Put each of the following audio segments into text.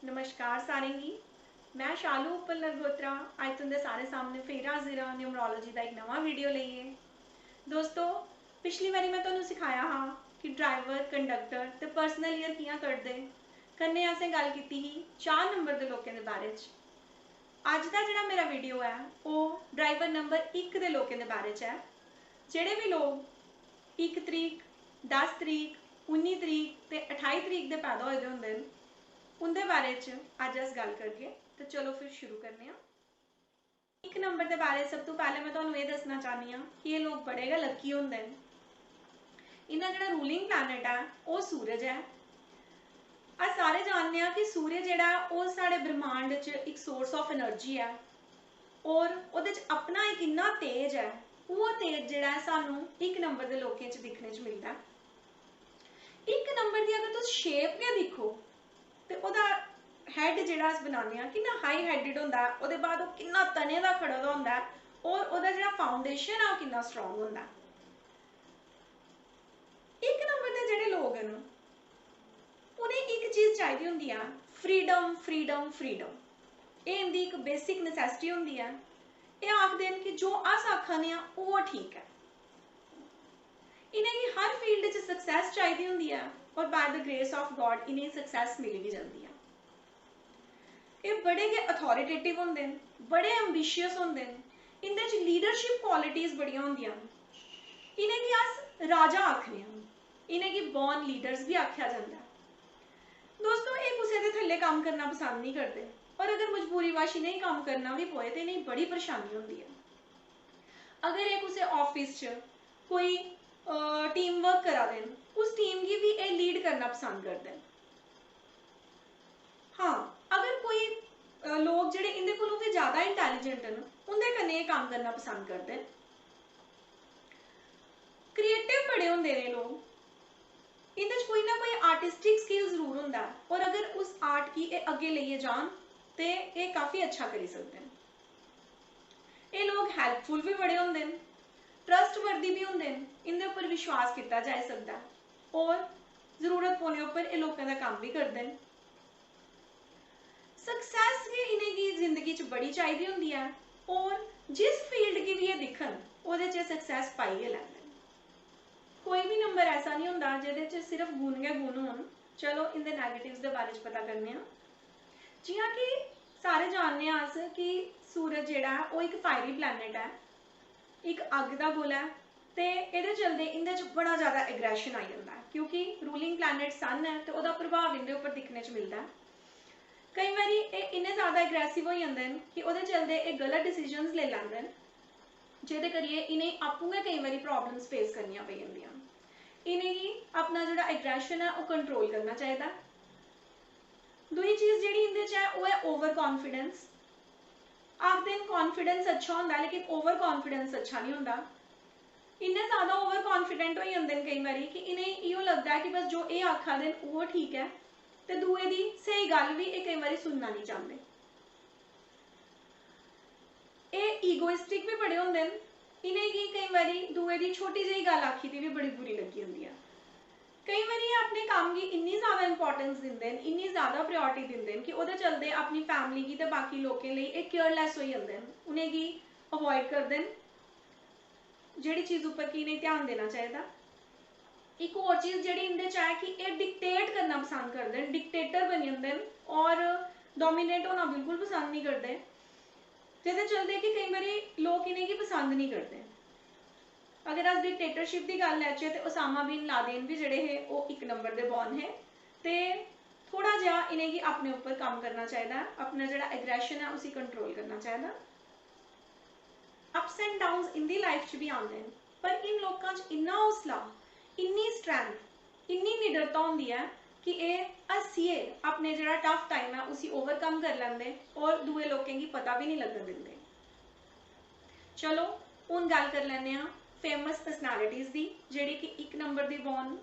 नमस्कार सारें गी। मैं शालू उपल नगोत्रा अज तुंदे सारे सामने फिर हाजिर हाँ न्यूमरोलॉजी का एक नवा वीडियो लेइए। दोस्तों, पिछली बारी मैं तुहानूं सिखाया हाँ कि ड्राइवर कंडक्टर ते पर्सनल ईयर कियां कड्डदे। कन्नै असें गल कीती ही 4 नंबर के लोगों के बारे च। अज का जिहड़ा मेरा वीडियो है वो ड्राइवर नंबर 1 के लोगों के बारे च है। जिहड़े भी लोग 1 तरीक 10 तरीक 19 तरीक ते 28 तरीक के पैदा होए होंदे न उनके बारे अज अस गल करगे। तो चलो फिर शुरू करने हैं। 1 नंबर के बारे सब तो पहले मैं तुहानूं ये दसना चाहनी हाँ कि ये लोग बड़े गै लक्की होंदे हैं। इन्हां जिहड़ा रूलिंग प्लैनेट है वो सूरज है। अस सारे जानते हैं कि सूरज जिहड़ा वो साडे ब्रह्मांड च एक सोर्स ऑफ एनर्जी है और उहदे च अपना एक इन्ना तेज है। वो तेज जिहड़ा है सानूं 1 नंबर के लोगों च दिखने च मिलता है। 1 नंबर की अगर तुम शेप गै दिखो तो वह हैड जिहड़ा अस बनाने कितना हाई हैडिड होंदा है, उसदे बाद वो कितना तने दा खड़ा दा होंदा है और उसदा जिहड़ा फाउंडेशन है वो कितना स्ट्रॉन्ग होंदा है। 1 नंबर के जिहड़े लोग हैं उन्हें एक चीज़ चाहिदी होंदी है, फ्रीडम फ्रीडम फ्रीडम। ये इनकी एक बेसिक नसैसिटी होंदी है। ये आखदे हैं कि जो अस आखने वो ठीक है। इन्हें हर फील्ड च सक्सैस चाहिदी होंदी है और by the grace of God इन्हें सक्सैस मिल भी जाती है। ये बड़े गै अथॉरिटेटिव होंदे न, बड़े एंबिशियस होंदे न, इंदे च लीडरशिप क्वालिटीज़ बड़ियां होंदियां न। इन्हें गी अस राजा आखने आं, इन्हें गी बॉर्न लीडर्स भी आख्या जाता है। दोस्तों, ये किसी के थल्ले काम करना पसंद नहीं करते और अगर मजबूरीवश इन्हें काम करना भी पोए तो इन्हें बड़ी परेशानी होती है। अगर ये किसी ऑफिस च कोई टीम वर्क करा दे उस टीम की भी ये लीड करना पसंद करते हैं। हाँ, अगर कोई लोग जिहड़े इंदे कोलों भी ज़्यादा इंटैलीजेंट न उंदे कन्नै ये काम करना पसंद करते हैं। क्रिएटिव बड़े होंदे ने लोग। इंदे च कोई ना कोई आर्टिस्टिक स्किल जरूर होंदा है और अगर उस आर्ट की ये अगे लेइए जान तो ये काफ़ी अच्छा करी सकते हैं। ये लोग हैल्पफुल भी बड़े होंदे न, ट्रस्टवर्दी भी होंदे न, इंदे उपर विश्वास किया जा सकता है और जरूरत पौने उपर ये लोगों का काम भी करते हैं। सक्सैस भी इन्हें की जिंदगी च बड़ी चाहिदी होंदी है और जिस फील्ड की भी ये दिखन उहदे च सक्सैस पाई गै लैंदे। कोई भी नंबर ऐसा नहीं होंदा जिहदे च सिर्फ गुण गै गुण होन। चलो इंदे नैगेटिव्स दे बारे च पता करने आं। जियां कि सारे जानने अस कि सूरज जिहड़ा है वो एक फायरी प्लैनेट है, एक अग दा गोला है ते एहदे चलदे इंदे च बड़ा ज़्यादा एग्रैशन आई जाता है क्योंकि रूलिंग प्लैनेट सन है तो वह प्रभाव इंदे उपर दिखने च मिलता है। कई बार ये इन्ने ज़्यादा एग्रैसिव हो जाते हैं कि वो चलते ये गलत डिसीजनस ले लेंगे हैं जिहदे करिए इन्हें आपूं गै कई बार प्रॉब्लम्स फेस करनियां पई जंदियां। इन्हें अपना जो एग्रैशन है वो कंट्रोल करना चाहिए। दूई चीज़ जी इंदे च है वो है ओवर कॉन्फिडेंस। आखते हैं कॉन्फिडेंस अच्छा होंदा लेकिन ओवर कॉन्फिडेंस अच्छा नहीं होंदा। इन्ने ज़्यादा ओवर कॉन्फिडेंट हो जाते हैं कई बार कि इन्हें इहो लगता है कि बस जो ये आखा दे वो ठीक है तो दूए दी सही गल भी ये कई बार सुनना नहीं चाहते। ये ईगोइस्टिक भी बड़े होंदे न, इन्हें की कई बार दूए दी छोटी जी गल आखी थी भी बड़ी बुरी लगी होंदी है। कई बार ये अपने काम की इन्नी ज़्यादा इंपॉर्टेंस दिंदे न, इन्नी ज़्यादा प्रायोरिटी दिंदे न कि वो चलते अपनी फैमिली की तो बाकी लोगों लिए एक केयरलैस हो जाते हैं, उन्हें की अवॉइड करते हैं जिहड़ी चीज़ उपर की इन्हें ध्यान देना चाहिए। एक होर चीज़ जी इंदे च है कि ये डिक्टेट करना पसंद करते हैं, डिक्टेटर बन जाते हैं और डोमीनेट होना बिल्कुल पसंद नहीं करते जिहदे चलते कि कई बार लोग इन्हें पसंद नहीं करते। अगर अस डिक्टेटरशिप की गल लैचे तो ओसामा बिन लादेन भी जिहड़े हे वो 1 नंबर के बॉर्न है तो थोड़ा जहा इन्हें अपने उपर काम करना चाहिए, अपना जो एग्रैशन है उसे कंट्रोल करना चाहिए। अप्स एंड डाउन्स इनकी लाइफ भी आते हैं पर इन लोगों इन्ना हौसला इन्नी स्ट्रैंथ इन्नी निडरता होंदी है कि ये हसीए अपने जो टफ टाइम है उसी ओवरकम कर लेंगे और दूए लोगों की पता भी नहीं लगन देंगे। चलो हुण गल कर लैंदे आं फेमस पर्सनैलिटीज़ की जिहड़ी कि 1 नंबर की बॉर्न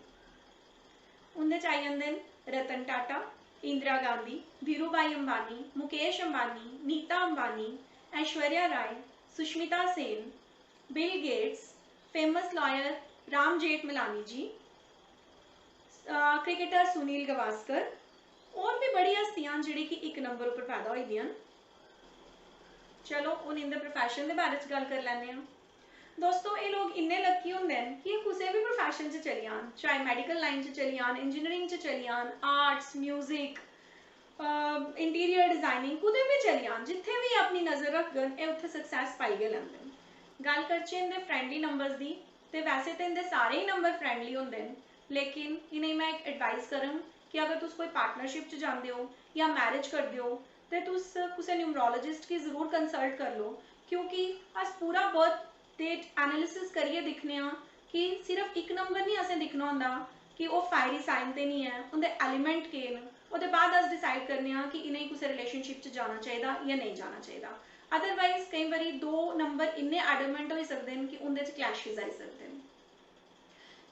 उनदे च आई जांदे न Ratan Tata, Indira Gandhi, Dhirubhai Ambani, Mukesh Ambani, Nita Ambani, Aishwarya Rai, Sushmita Sen, Bill Gates, famous lawyer Ram Jethmalani ji, cricketer Sunil Gavaskar और भी बड़ी हस्तियां जिहड़ी कि एक नंबर उपर पैदा होई दियां। चलो हुण इंदे प्रोफैशन के बारे च गल कर लैंदे हां। दोस्तों ये लोग इन्ने लक्की होंदे हैं कि किसी भी प्रोफैशन च चली जान, चाहे मैडिकल लाइन च चली जान, इंजीनियरिंग च चली जान, आर्ट्स, म्यूजिक, इंटीरियर डिजाइनिंग, कुछ भी चली जान, जिथे भी अपनी नज़र रखन ये उत्थे सक्सैस पाई गए लैंदे। गल करचे इनके फ्रेंडली नंबर्स की, तो वैसे तो इनके सारे ही नंबर फ्रेंडली होंदे हैं, लेकिन इन्हें मैं एक एडवाइस करन कि अगर तुम कोई पार्टनरशिप च जाते हो या मैरिज करते हो तो तुम किसी न्यूमरोलॉजिस्ट की जरूर कंसल्ट कर लो, क्योंकि अस पूरा बर्थ डेट एनालिसिस करिए दिखने कि सिर्फ एक नंबर नहीं असें दिखना होंदा कि वो फायरी साइन तो नहीं है, उनके एलीमेंट के न, उसके बाद अस डिसाइड करने कि इन्हें किसी रिलेशनशिप च जाना चाहिए या नहीं जाना चाहिए। अदरवाइज कई बार दो नंबर इन्ने एडमेंट हो सकते हैं कि उनके क्लैशेस आई सकते हैं।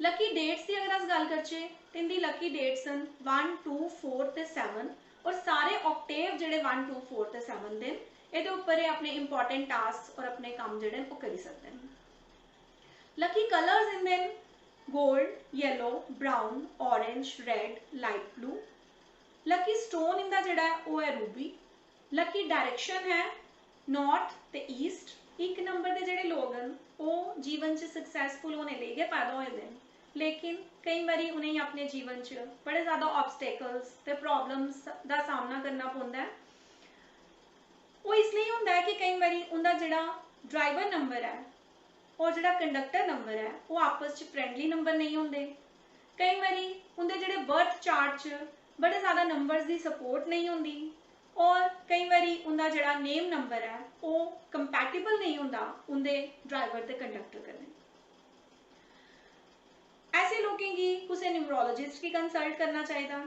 लकी डेट्स की अगर अस गल करचे तो इनकी लकी डेट्स हैं 1, 2, 4 ते 7, और सारे ऑक्टेव जिहड़े 1, 2, 4 ते 7 दिन ये उपर अपने इंपॉर्टेंट टास्क और अपने काम जिहड़े वो करी सकते हैं। लकी कलर्स इन दिन gold, yellow, brown, orange, red, light blue. Lucky stone इनका जिहड़ा है वो है रूबी। लकी डायरेक्शन है नॉर्थ ते ईस्ट। एक नंबर के जिहड़े लोग हैं वो जीवन च सक्सैसफुल होने ले गए पैदा होए हैं, लेकिन कई बार उन्हें अपने जीवन च बड़े ज़्यादा ऑब्सटेकल्स ते प्रॉब्लम्स का सामना करना पौंदा है। वो इसलिए होंदा है कि कई बार उनका जिहड़ा ड्राइवर नंबर है और जिहड़ा कंडक्टर नंबर है वो आपस में फ्रेंडली नंबर नहीं होंगे। कई बार उनके जिहड़े बर्थ चार्ट च बड़े ज़्यादा नंबर्स की सपोर्ट नहीं होंगी, और कई बार उनका जिहड़ा नेम नंबर है वो कंपैटिबल नहीं होंदा उनके ड्राइवर ते कंडक्टर कन्नै। ऐसे लोगों की किसी न्यूमरोलॉजिस्ट की कंसल्ट करना चाहिए,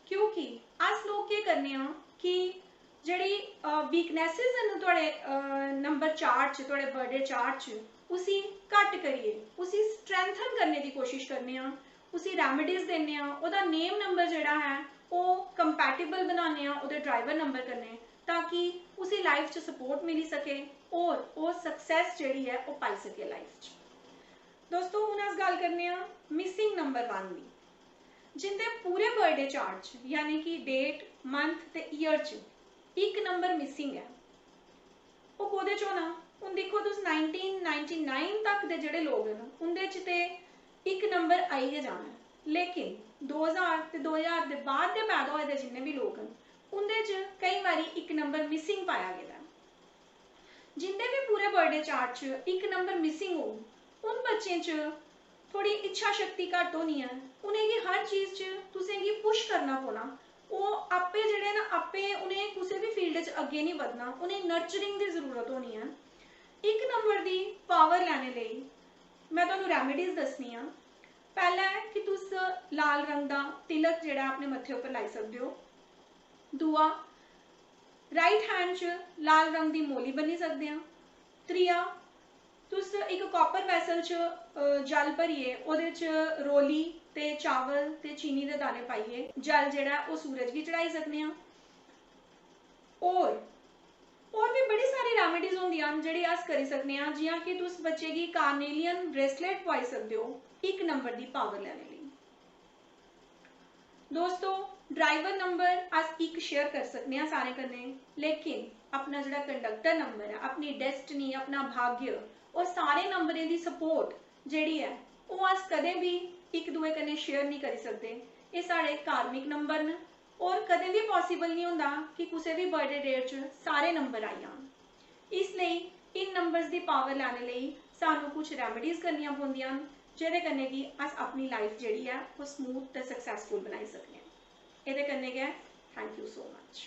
क्योंकि अस लोग क्या करने कि जिहड़ी वीकनेसिस हैं तुहाडे नंबर चार्ट च, तुहाडे बर्थडे चार्ट च, उसी घट करिए, उसी स्ट्रैंथन करने की कोशिश करने, उसी रेमेडीज देने, उहदा नेम नंबर जिहड़ा है वो कंपैटिबल बनाने उहदे ड्राइवर नंबर कन्नै, ताकि उसी लाइफ च सपोर्ट मिली सके और वो सक्सैस जिहड़ी है वो पाई सके लाइफ च। दोस्तों हुण अस गल करने मिसिंग नंबर 1 की, जिंदे पूरे बर्थडे चार्ट च यानी कि डेट, मंथ ते ईयर च एक नंबर मिसिंग है, वो कोहदे च होना। हुण देखो तुस 1999 तक के जिहड़े लोग हैं उनदे च ते एक नंबर आई गै जाना है, लेकिन 2000 ते 2000 के बाद के पैदा होए दे जिन्ने भी लोग हैं उनदे च कई बारी एक नंबर मिसिंग पाया गया। जिंदे भी पूरे बर्थडे चार्ट च एक नंबर मिसिंग हो, उन बच्चों च थोड़ी इच्छा शक्ति घट होनी है, उन्हें हर चीज़ च तुसेंगी पुश करना पौना, वो आपे जिहड़े ना आपे उन्हें किसी भी फील्ड च अगे नहीं बढ़ना, उन्हें नर्चरिंग की जरूरत होनी है। एक नंबर की पावर लैने लई मैं तुहानूं रेमेडीज दसनी आ। पहला है कि तुस लाल रंग का तिलक जिहड़ा अपने मत्थे उपर लाई सकते हो। दूआ, राइट हैंड च लाल रंग की मोली बनी सकते हैं। त्रीआ, तुस एक कॉपर वैसल च जल भरिए उहदे च रोली ते चावल ते चीनी के दाने पाइए जल जिहड़ा वो सूरज भी चढ़ाई सकते हैं। और भी बड़ी सारी रेमेडीज होंदियां जिहड़ी अस करी सकते हैं, जियां कि तुस बच्चे की कार्नेलियन ब्रेसलेट पवाई सकते हो एक नंबर की पावर लैने लई। दोस्तों ड्राइवर नंबर अस एक शेयर कर सकते हैं सारे कन्नै, लेकिन अपना जिहड़ा कंडक्टर नंबर है, अपनी डेस्टिनी, अपना भाग्य और सारे नंबरें की सपोर्ट जिहड़ी है वो अस कदे भी एक दूए कन्नै शेयर नहीं करी सकते। ये साढ़े कार्मिक नंबर न और कदे भी पॉसीबल नहीं होंदा कि किसी भी बर्थडे डेट च सारे नंबर आई जान। इसलिए इन नंबर्स की पावर लैने लई सानू कुछ रेमेडीज करनियां पौंदियां जिहदे कन्नै कि अस अपनी लाइफ जिहड़ी है वो स्मूथ ते सक्सैसफुल बनाई सकने। इहदे कन्नै गै थैंक यू सो मच।